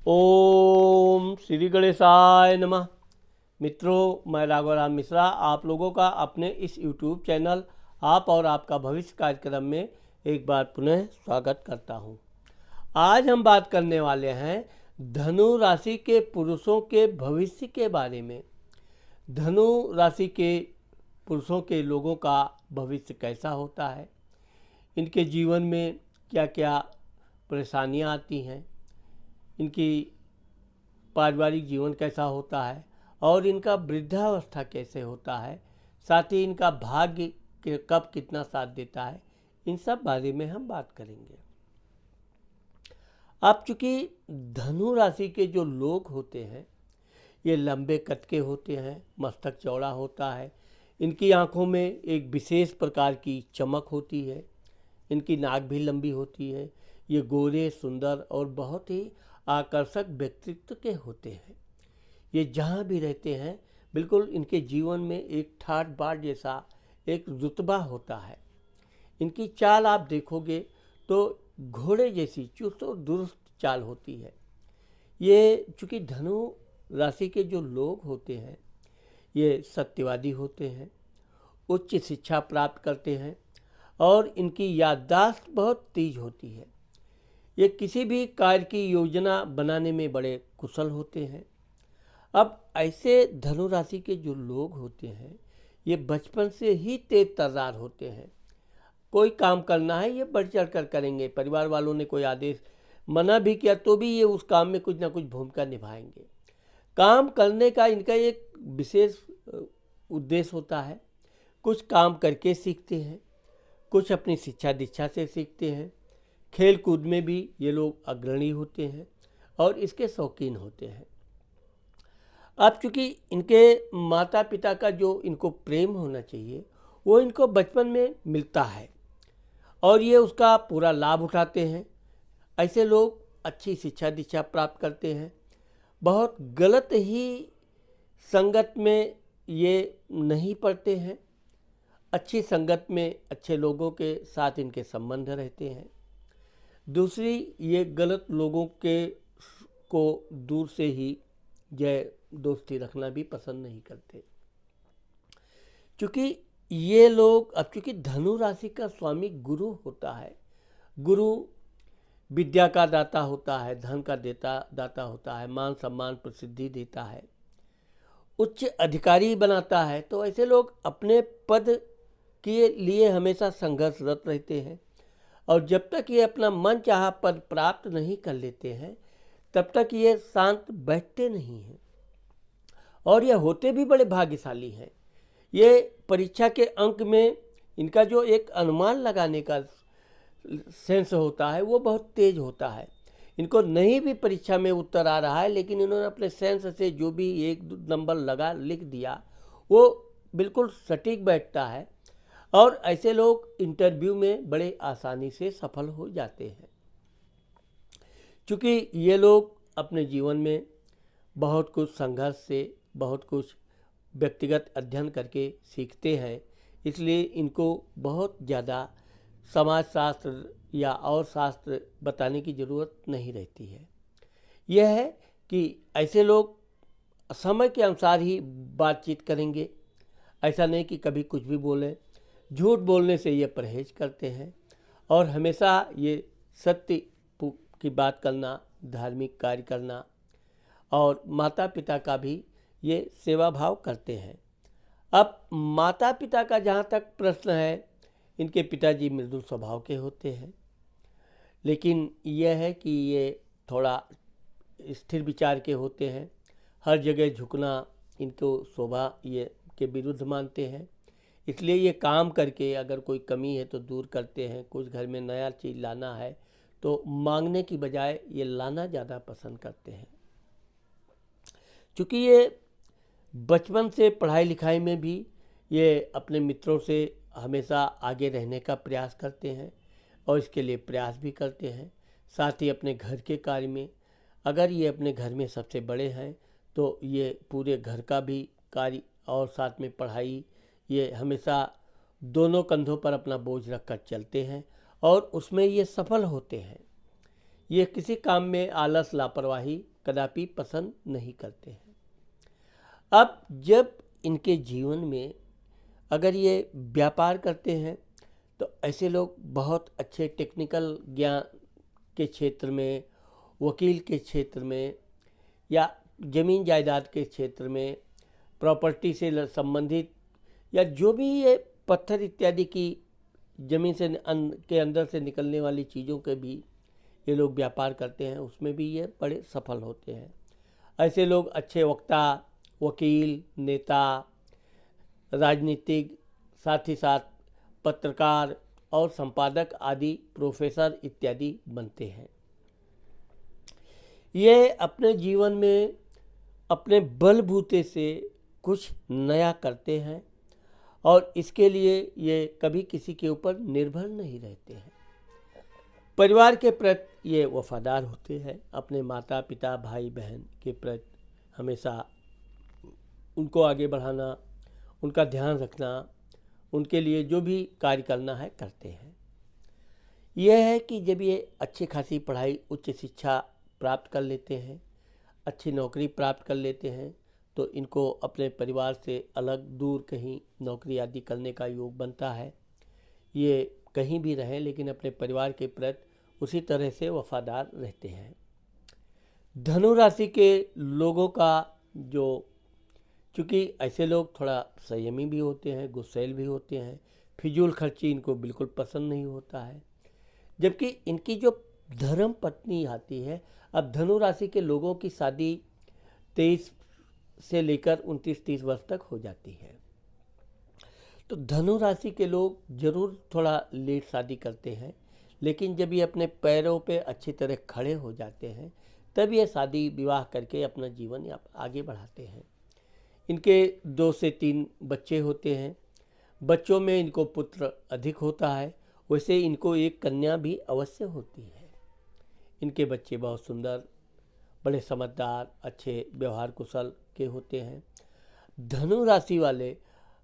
ओम श्री गणेशाय नमः। मित्रों, मैं राघवराम मिश्रा आप लोगों का अपने इस YouTube चैनल आप और आपका भविष्य कार्यक्रम में एक बार पुनः स्वागत करता हूं। आज हम बात करने वाले हैं धनु राशि के पुरुषों के भविष्य के बारे में। धनु राशि के पुरुषों के लोगों का भविष्य कैसा होता है, इनके जीवन में क्या क्या परेशानियां आती हैं, इनकी पारिवारिक जीवन कैसा होता है और इनका वृद्धावस्था कैसे होता है, साथ ही इनका भाग्य कब कितना साथ देता है, इन सब बारे में हम बात करेंगे। अब चूँकि धनु राशि के जो लोग होते हैं ये लंबे कद के होते हैं, मस्तक चौड़ा होता है, इनकी आँखों में एक विशेष प्रकार की चमक होती है, इनकी नाक भी लंबी होती है, ये गोरे सुंदर और बहुत ही आकर्षक व्यक्तित्व के होते हैं। ये जहाँ भी रहते हैं बिल्कुल इनके जीवन में एक ठाठ बाट जैसा एक रुतबा होता है। इनकी चाल आप देखोगे तो घोड़े जैसी चुस्त और दुरुस्त चाल होती है। ये चूँकि धनु राशि के जो लोग होते हैं ये सत्यवादी होते हैं, उच्च शिक्षा प्राप्त करते हैं और इनकी याददाश्त बहुत तेज होती है। ये किसी भी कार्य की योजना बनाने में बड़े कुशल होते हैं। अब ऐसे धनु राशि के जो लोग होते हैं ये बचपन से ही तेज तर्रार होते हैं। कोई काम करना है ये बढ़ चढ़ कर करेंगे, परिवार वालों ने कोई आदेश मना भी किया तो भी ये उस काम में कुछ ना कुछ भूमिका निभाएंगे। काम करने का इनका एक विशेष उद्देश्य होता है। कुछ काम करके सीखते हैं, कुछ अपनी शिक्षा दीक्षा से सीखते हैं। खेल कूद में भी ये लोग अग्रणी होते हैं और इसके शौकीन होते हैं। अब चूँकि इनके माता पिता का जो इनको प्रेम होना चाहिए वो इनको बचपन में मिलता है और ये उसका पूरा लाभ उठाते हैं। ऐसे लोग अच्छी शिक्षा दीक्षा प्राप्त करते हैं। बहुत गलत ही संगत में ये नहीं पड़ते हैं। अच्छी संगत में अच्छे लोगों के साथ इनके संबंध रहते हैं। दूसरी, ये गलत लोगों के को दूर से ही दोस्ती रखना भी पसंद नहीं करते, क्योंकि ये लोग अब चूँकि धनु राशि का स्वामी गुरु होता है। गुरु विद्या का दाता होता है, धन का दाता होता है, मान सम्मान प्रसिद्धि देता है, उच्च अधिकारी बनाता है। तो ऐसे लोग अपने पद के लिए हमेशा संघर्षरत रहते हैं और जब तक ये अपना मन चाहा पद प्राप्त नहीं कर लेते हैं तब तक ये शांत बैठते नहीं हैं और ये होते भी बड़े भाग्यशाली हैं। ये परीक्षा के अंक में इनका जो एक अनुमान लगाने का सेंस होता है वो बहुत तेज होता है। इनको नहीं भी परीक्षा में उत्तर आ रहा है लेकिन इन्होंने अपने सेंस से जो भी एक नंबर लगा लिख दिया वो बिल्कुल सटीक बैठता है और ऐसे लोग इंटरव्यू में बड़े आसानी से सफल हो जाते हैं। क्योंकि ये लोग अपने जीवन में बहुत कुछ संघर्ष से, बहुत कुछ व्यक्तिगत अध्ययन करके सीखते हैं, इसलिए इनको बहुत ज़्यादा समाजशास्त्र या और शास्त्र बताने की ज़रूरत नहीं रहती है। यह है कि ऐसे लोग समय के अनुसार ही बातचीत करेंगे। ऐसा नहीं कि कभी कुछ भी बोलें। झूठ बोलने से ये परहेज करते हैं और हमेशा ये सत्य की बात करना, धार्मिक कार्य करना और माता पिता का भी ये सेवा भाव करते हैं। अब माता पिता का जहाँ तक प्रश्न है, इनके पिताजी मृदुल स्वभाव के होते हैं, लेकिन यह है कि ये थोड़ा स्थिर विचार के होते हैं। हर जगह झुकना इनको शोभा ये के विरुद्ध मानते हैं, इसलिए ये काम करके अगर कोई कमी है तो दूर करते हैं। कुछ घर में नया चीज़ लाना है तो मांगने की बजाय ये लाना ज़्यादा पसंद करते हैं। क्योंकि ये बचपन से पढ़ाई लिखाई में भी ये अपने मित्रों से हमेशा आगे रहने का प्रयास करते हैं और इसके लिए प्रयास भी करते हैं। साथ ही अपने घर के कार्य में, अगर ये अपने घर में सबसे बड़े हैं तो ये पूरे घर का भी कार्य और साथ में पढ़ाई, ये हमेशा दोनों कंधों पर अपना बोझ रखकर चलते हैं और उसमें ये सफल होते हैं। ये किसी काम में आलस लापरवाही कदापि पसंद नहीं करते हैं। अब जब इनके जीवन में अगर ये व्यापार करते हैं तो ऐसे लोग बहुत अच्छे टेक्निकल ज्ञान के क्षेत्र में, वकील के क्षेत्र में या ज़मीन जायदाद के क्षेत्र में, प्रॉपर्टी से संबंधित या जो भी ये पत्थर इत्यादि की ज़मीन से के अंदर से निकलने वाली चीज़ों के भी ये लोग व्यापार करते हैं, उसमें भी ये बड़े सफल होते हैं। ऐसे लोग अच्छे वक्ता, वकील, नेता, राजनीतिक, साथ ही साथ पत्रकार और संपादक आदि, प्रोफेसर इत्यादि बनते हैं। ये अपने जीवन में अपने बलबूते से कुछ नया करते हैं और इसके लिए ये कभी किसी के ऊपर निर्भर नहीं रहते हैं। परिवार के प्रति ये वफादार होते हैं, अपने माता पिता, भाई बहन के प्रति हमेशा उनको आगे बढ़ाना, उनका ध्यान रखना, उनके लिए जो भी कार्य करना है करते हैं। यह है कि जब ये अच्छी खासी पढ़ाई, उच्च शिक्षा प्राप्त कर लेते हैं, अच्छी नौकरी प्राप्त कर लेते हैं, तो इनको अपने परिवार से अलग दूर कहीं नौकरी आदि करने का योग बनता है। ये कहीं भी रहें लेकिन अपने परिवार के प्रति उसी तरह से वफादार रहते हैं। धनु राशि के लोगों का चूँकि ऐसे लोग थोड़ा संयमी भी होते हैं, गुस्सैल भी होते हैं, फिजूल खर्ची इनको बिल्कुल पसंद नहीं होता है। जबकि इनकी जो धर्म पत्नी आती है, अब धनु राशि के लोगों की शादी 23 से लेकर 29-30 वर्ष तक हो जाती है। तो धनु राशि के लोग जरूर थोड़ा लेट शादी करते हैं, लेकिन जब ये अपने पैरों पे अच्छी तरह खड़े हो जाते हैं तब ये शादी विवाह करके अपना जीवन आगे बढ़ाते हैं। इनके 2 से 3 बच्चे होते हैं। बच्चों में इनको पुत्र अधिक होता है, वैसे इनको एक कन्या भी अवश्य होती है। इनके बच्चे बहुत सुंदर, बड़े समझदार, अच्छे व्यवहार कुशल के होते हैं। धनु राशि वाले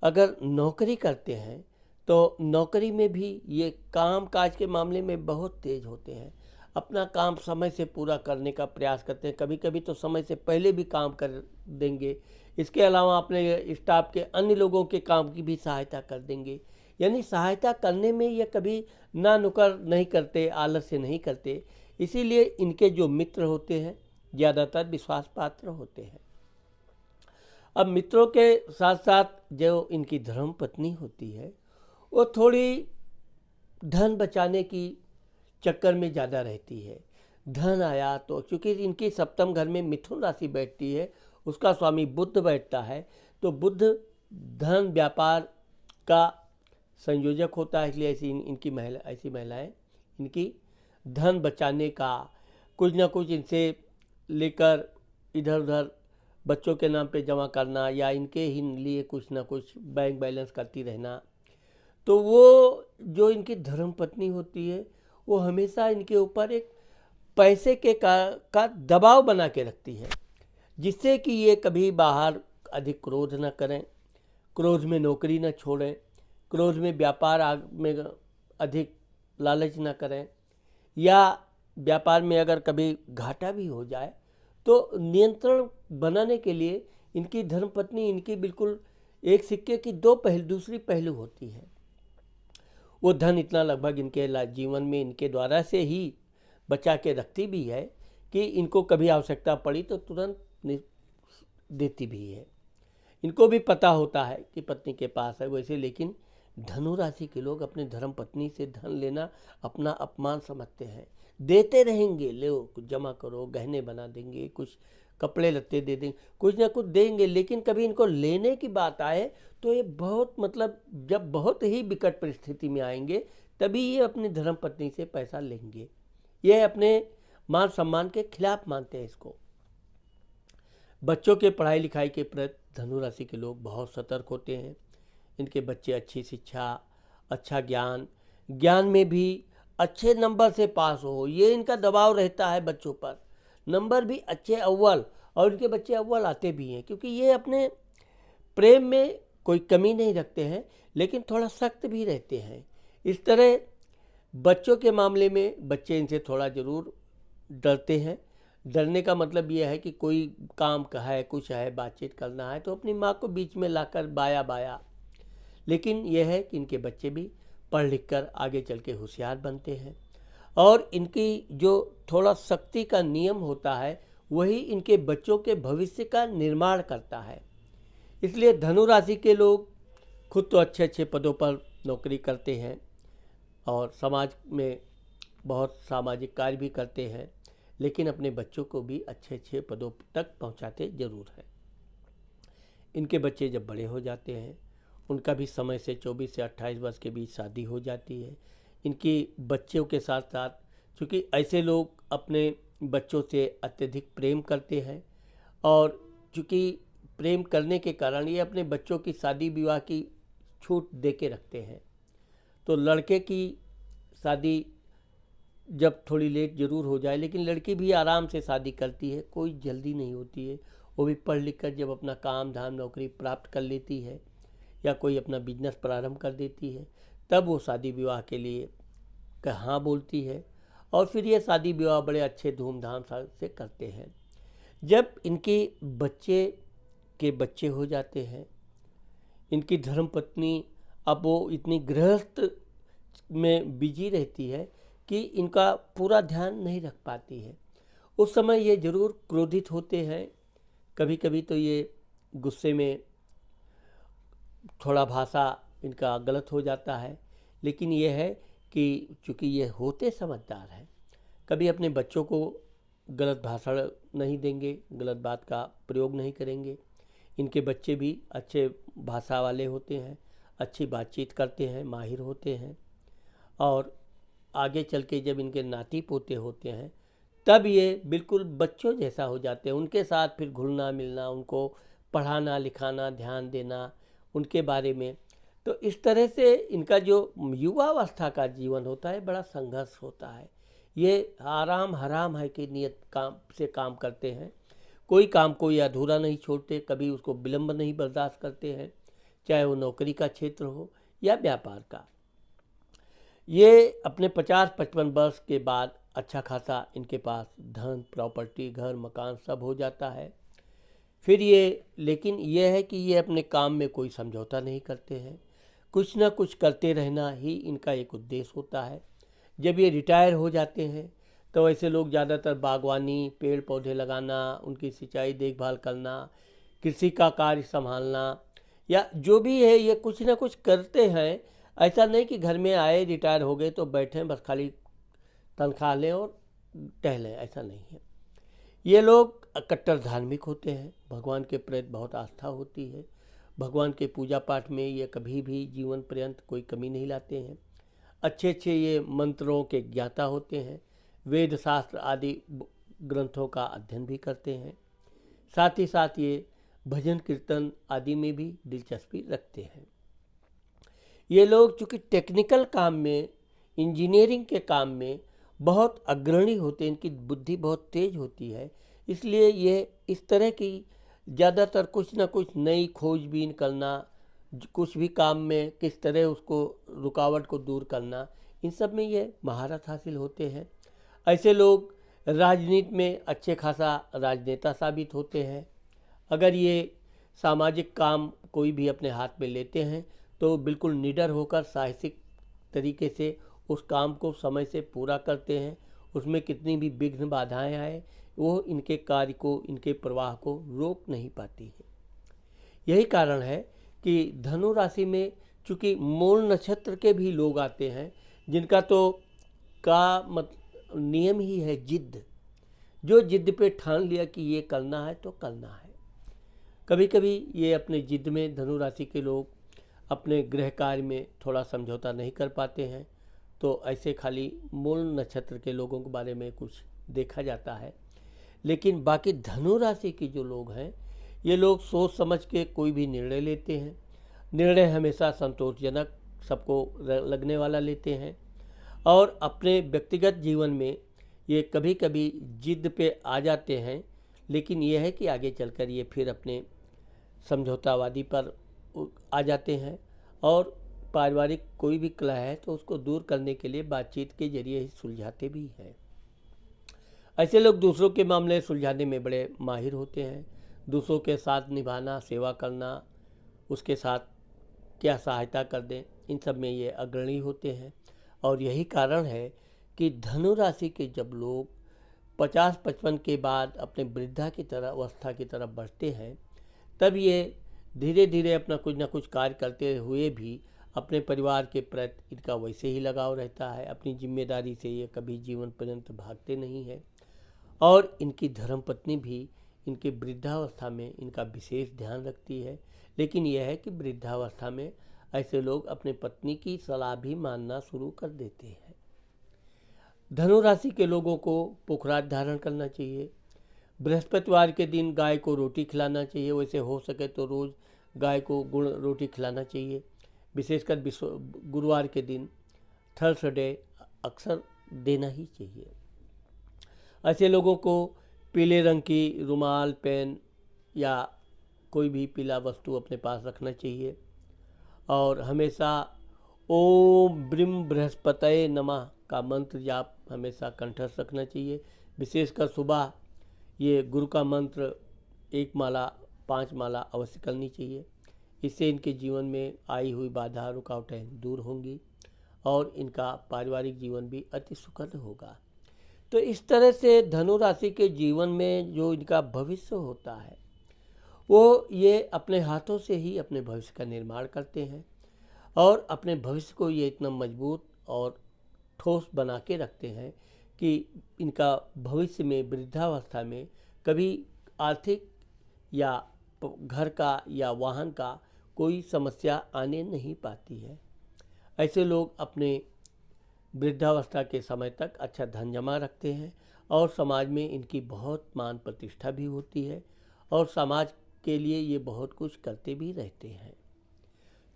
अगर नौकरी करते हैं तो नौकरी में भी ये काम काज के मामले में बहुत तेज होते हैं, अपना काम समय से पूरा करने का प्रयास करते हैं, कभी कभी तो समय से पहले भी काम कर देंगे। इसके अलावा अपने स्टाफ के अन्य लोगों के काम की भी सहायता कर देंगे। यानी सहायता करने में ये कभी ना नुकर नहीं करते, आलस्य नहीं करते। इसीलिए इनके जो मित्र होते हैं ज़्यादातर विश्वास पात्र होते हैं। अब मित्रों के साथ साथ जो इनकी धर्म पत्नी होती है वो थोड़ी धन बचाने की चक्कर में ज़्यादा रहती है। धन आया तो चूँकि इनकी सप्तम घर में मिथुन राशि बैठती है, उसका स्वामी बुध बैठता है, तो बुध धन व्यापार का संयोजक होता है। इसलिए ऐसी महिलाएं इनकी धन बचाने का कुछ ना कुछ इनसे लेकर इधर उधर बच्चों के नाम पे जमा करना या इनके ही लिए कुछ ना कुछ बैंक बैलेंस करती रहना। तो वो जो इनकी धर्म पत्नी होती है वो हमेशा इनके ऊपर एक पैसे के का दबाव बना के रखती है, जिससे कि ये कभी बाहर अधिक क्रोध न करें, क्रोध में नौकरी न छोड़ें, क्रोध में व्यापार में अधिक लालच न करें, या व्यापार में अगर कभी घाटा भी हो जाए तो नियंत्रण बनाने के लिए इनकी धर्मपत्नी इनकी बिल्कुल एक सिक्के की दूसरी पहलू होती है। वो धन इतना लगभग इनके जीवन में इनके द्वारा से ही बचा के रखती भी है कि इनको कभी आवश्यकता पड़ी तो तुरंत देती भी है। इनको भी पता होता है कि पत्नी के पास है वैसे, लेकिन धनु राशि के लोग अपने धर्म पत्नी से धन लेना अपना अपमान समझते हैं। देते रहेंगे, लो कुछ जमा करो, गहने बना देंगे, कुछ कपड़े लत्ते दे देंगे, कुछ ना कुछ देंगे, लेकिन कभी इनको लेने की बात आए तो ये बहुत जब बहुत ही विकट परिस्थिति में आएंगे तभी ये अपनी धर्म पत्नी से पैसा लेंगे। ये अपने मान सम्मान के खिलाफ मानते हैं इसको। बच्चों के पढ़ाई लिखाई के प्रति धनु राशि के लोग बहुत सतर्क होते हैं। इनके बच्चे अच्छी शिक्षा, अच्छा ज्ञान में भी अच्छे नंबर से पास हो, ये इनका दबाव रहता है बच्चों पर। नंबर भी अच्छे अव्वल, और इनके बच्चे अव्वल आते भी हैं, क्योंकि ये अपने प्रेम में कोई कमी नहीं रखते हैं, लेकिन थोड़ा सख्त भी रहते हैं। इस तरह बच्चों के मामले में बच्चे इनसे थोड़ा ज़रूर डरते हैं। डरने का मतलब ये है कि कोई काम का है, कुछ है, बातचीत करना है तो अपनी माँ को बीच में लाकर बाया बाया। लेकिन यह है कि इनके बच्चे भी पढ़ लिख कर आगे चल के होशियार बनते हैं और इनकी जो थोड़ा शक्ति का नियम होता है वही इनके बच्चों के भविष्य का निर्माण करता है। इसलिए धनु राशि के लोग खुद तो अच्छे अच्छे पदों पर नौकरी करते हैं और समाज में बहुत सामाजिक कार्य भी करते हैं, लेकिन अपने बच्चों को भी अच्छे अच्छे पदों तक पहुंचाते जरूर हैं। इनके बच्चे जब बड़े हो जाते हैं उनका भी समय से 24 से 28 वर्ष के बीच शादी हो जाती है। इनकी बच्चों के साथ साथ, क्योंकि ऐसे लोग अपने बच्चों से अत्यधिक प्रेम करते हैं और चूँकि प्रेम करने के कारण ये अपने बच्चों की शादी विवाह की छूट दे के रखते हैं। तो लड़के की शादी जब थोड़ी लेट ज़रूर हो जाए, लेकिन लड़की भी आराम से शादी करती है, कोई जल्दी नहीं होती है। वो भी पढ़ लिख कर जब अपना काम धाम नौकरी प्राप्त कर लेती है या कोई अपना बिजनेस प्रारंभ कर देती है तब वो शादी विवाह के लिए हाँ बोलती है और फिर ये शादी विवाह बड़े अच्छे धूमधाम से करते हैं। जब इनके बच्चे हो जाते हैं, इनकी धर्मपत्नी अब वो इतनी गृहस्थ में बिजी रहती है कि इनका पूरा ध्यान नहीं रख पाती है। उस समय ये ज़रूर क्रोधित होते हैं, कभी कभी तो ये गुस्से में थोड़ा भाषा इनका गलत हो जाता है, लेकिन ये है कि चूँकि ये होते समझदार हैं, कभी अपने बच्चों को गलत भाषण नहीं देंगे, गलत बात का प्रयोग नहीं करेंगे। इनके बच्चे भी अच्छे भाषा वाले होते हैं, अच्छी बातचीत करते हैं, माहिर होते हैं और आगे चल के जब इनके नाती पोते होते हैं तब ये बिल्कुल बच्चों जैसा हो जाते हैं। उनके साथ फिर घुलना मिलना, उनको पढ़ाना लिखाना, ध्यान देना उनके बारे में। तो इस तरह से इनका जो युवावस्था का जीवन होता है बड़ा संघर्ष होता है। ये आराम हराम है कि नियत काम से काम करते हैं, कोई काम को ये अधूरा नहीं छोड़ते, कभी उसको विलम्ब नहीं बर्दाश्त करते हैं, चाहे वो नौकरी का क्षेत्र हो या व्यापार का। ये अपने 50-55 वर्ष के बाद अच्छा खासा इनके पास धन, प्रॉपर्टी, घर, मकान सब हो जाता है। फिर लेकिन ये है कि ये अपने काम में कोई समझौता नहीं करते हैं, कुछ ना कुछ करते रहना ही इनका एक उद्देश्य होता है। जब ये रिटायर हो जाते हैं तो ऐसे लोग ज़्यादातर बागवानी, पेड़ पौधे लगाना, उनकी सिंचाई देखभाल करना, कृषि का कार्य संभालना या जो भी है ये कुछ ना कुछ करते हैं। ऐसा नहीं कि घर में आए रिटायर हो गए तो बैठें बस खाली तनख्वाह लें और टहलें, ऐसा नहीं है। ये लोग कट्टर धार्मिक होते हैं, भगवान के प्रति बहुत आस्था होती है, भगवान के पूजा पाठ में ये कभी भी जीवन पर्यंत कोई कमी नहीं लाते हैं। अच्छे अच्छे ये मंत्रों के ज्ञाता होते हैं, वेद शास्त्र आदि ग्रंथों का अध्ययन भी करते हैं। साथ ही साथ ये भजन कीर्तन आदि में भी दिलचस्पी रखते हैं। ये लोग चूँकि टेक्निकल काम में, इंजीनियरिंग के काम में बहुत अग्रणी होते हैं, इनकी बुद्धि बहुत तेज होती है, इसलिए ये इस तरह की ज़्यादातर कुछ ना कुछ नई खोजबीन करना, कुछ भी काम में किस तरह उसको रुकावट को दूर करना, इन सब में ये महारत हासिल होते हैं। ऐसे लोग राजनीति में अच्छे खासा राजनेता साबित होते हैं। अगर ये सामाजिक काम कोई भी अपने हाथ में लेते हैं तो बिल्कुल निडर होकर साहसिक तरीके से उस काम को समय से पूरा करते हैं। उसमें कितनी भी विघ्न बाधाएं आए वो इनके कार्य को, इनके प्रवाह को रोक नहीं पाती है। यही कारण है कि धनु राशि में चूँकि मूल नक्षत्र के भी लोग आते हैं जिनका तो का नियम ही है जिद्द। जो जिद्द पे ठान लिया कि ये करना है तो करना है। कभी कभी ये अपने जिद्द में धनु राशि के लोग अपने गृह कार्य में थोड़ा समझौता नहीं कर पाते हैं, तो ऐसे खाली मूल नक्षत्र के लोगों के बारे में कुछ देखा जाता है। लेकिन बाकी धनु राशि के जो लोग हैं ये लोग सोच समझ के कोई भी निर्णय लेते हैं। निर्णय हमेशा संतोषजनक, सबको लगने वाला लेते हैं और अपने व्यक्तिगत जीवन में ये कभी कभी जिद पे आ जाते हैं, लेकिन ये है कि आगे चलकर ये फिर अपने समझौतावादी पर आ जाते हैं और पारिवारिक कोई भी कलह है तो उसको दूर करने के लिए बातचीत के जरिए ही सुलझाते भी हैं। ऐसे लोग दूसरों के मामले सुलझाने में बड़े माहिर होते हैं। दूसरों के साथ निभाना, सेवा करना, उसके साथ क्या सहायता कर दें, इन सब में ये अग्रणी होते हैं। और यही कारण है कि धनु राशि के जब लोग 50-55 के बाद अपने वृद्धा की तरह अवस्था की तरफ बढ़ते हैं, तब ये धीरे धीरे अपना कुछ ना कुछ कार्य करते हुए भी अपने परिवार के प्रति इनका वैसे ही लगाव रहता है। अपनी जिम्मेदारी से ये कभी जीवन पर्यंत भागते नहीं हैं। और इनकी धर्मपत्नी भी इनके वृद्धावस्था में इनका विशेष ध्यान रखती है। लेकिन यह है कि वृद्धावस्था में ऐसे लोग अपने पत्नी की सलाह भी मानना शुरू कर देते हैं। धनु राशि के लोगों को पुखराज धारण करना चाहिए। बृहस्पतिवार के दिन गाय को रोटी खिलाना चाहिए। वैसे हो सके तो रोज़ गाय को गुड़ रोटी खिलाना चाहिए। विशेषकर गुरुवार के दिन थर्सडे अक्सर देना ही चाहिए। ऐसे लोगों को पीले रंग की रुमाल, पेन या कोई भी पीला वस्तु अपने पास रखना चाहिए। और हमेशा ओम ब्रीम बृहस्पतये नमः का मंत्र जाप हमेशा कंठस्थ रखना चाहिए। विशेषकर सुबह ये गुरु का मंत्र 1 माला 5 माला अवश्य करनी चाहिए। इससे इनके जीवन में आई हुई बाधा रुकावटें दूर होंगी और इनका पारिवारिक जीवन भी अति सुखद होगा। तो इस तरह से धनु राशि के जीवन में जो इनका भविष्य होता है, वो ये अपने हाथों से ही अपने भविष्य का निर्माण करते हैं और अपने भविष्य को ये इतना मजबूत और ठोस बना के रखते हैं कि इनका भविष्य में वृद्धावस्था में कभी आर्थिक या घर का या वाहन का कोई समस्या आने नहीं पाती है। ऐसे लोग अपने वृद्धावस्था के समय तक अच्छा धन जमा रखते हैं और समाज में इनकी बहुत मान प्रतिष्ठा भी होती है और समाज के लिए ये बहुत कुछ करते भी रहते हैं।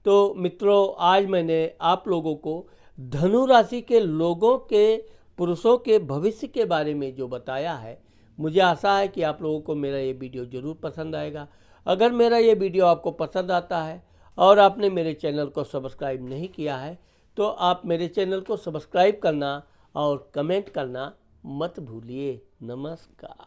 तो मित्रों, आज मैंने आप लोगों को धनु राशि के लोगों के पुरुषों के भविष्य के बारे में जो बताया है, मुझे आशा है कि आप लोगों को मेरा ये वीडियो ज़रूर पसंद आएगा। अगर मेरा ये वीडियो आपको पसंद आता है और आपने मेरे चैनल को सब्सक्राइब नहीं किया है तो आप मेरे चैनल को सब्सक्राइब करना और कमेंट करना मत भूलिए। नमस्कार।